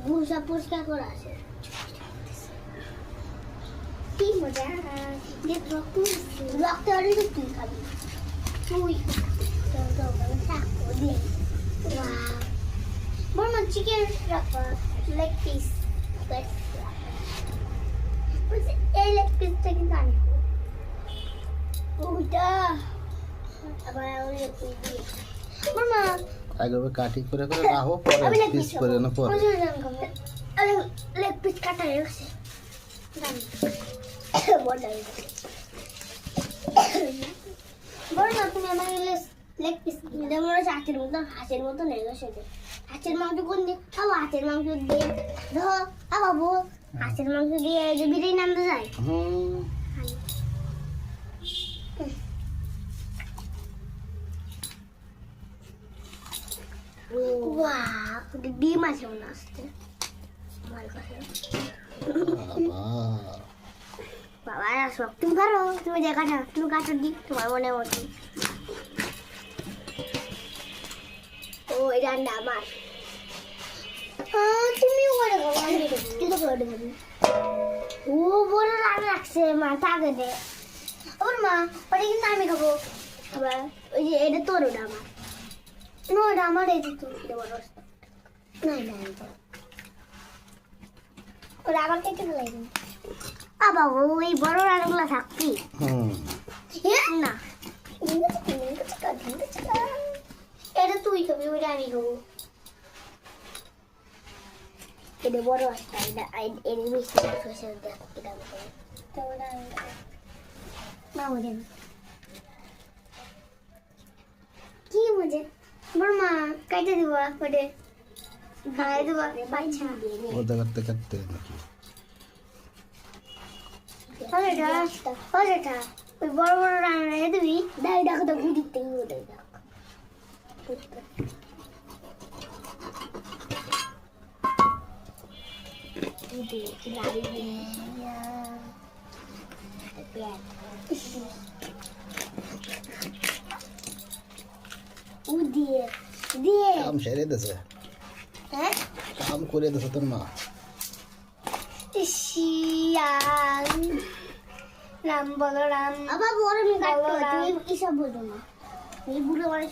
ভুসা পরিষ্কার করে আসে কি মজা যে রক্ত রক্ত অনেক তুই খাবি তুই বর্মা চিকেন লেগ পিস এই লেগ পিসটা কিন্তু আমি ওইটা আবার ওই বর্মা আগে কাটি করে করে রাখো পরে পিস করে না পরে আরে লেগ পিস কাটা হয়ে গেছে বর্মা তুমি আমার লেগ পিস যেমন হাঁসের মতো নেই গেছে হাঁসের মাংস কোন দিয়ে খাবো হাঁসের মাংস দিয়ে ধো বাবু হাঁসের মাংস দিয়ে যে বিরিয়ানি নামতে যায় ডিম আছে মনে আসতে বাবা আসো তুমি পারো তুমি যে কাটা তুমি কাটো দি তোমার মনে মতো ও এই রান্না আমার তুমি ওরে কিন্তু করে দেবো ও বড় রান্না রাখছে মা তাকে দে ওর মা ওটা কিন্তু আমি খাবো আবার ওই যে এটা তোর ওটা আমার না ওটা আমার এই যে তোর বড় না না ওরা আবার কেটে ফেলাই বাবা ওই বড় রান্নাগুলো থাকবি না এটা তুই খাবি ওইটা আমি খাবো এটা বড় একটা এটা এর মিষ্টি সরষে দেখ এটা না মজা কি মজা বড় মা কাটে দিব ওটা খাই দেব বাচ্চা ওটা করতে করতে নাকি ওটা ওই বড় বড় রান্না দিবি দাই দেখো তো গুড়ি তেই ওটা দেখ কাম সেরে দেছে হ্যাঁ কাম করে দেছে তোর মা রাম বলো রাম আবার বড় আমি কাটতো তুমি কি সব বলতো না এই বুড়ো মানুষ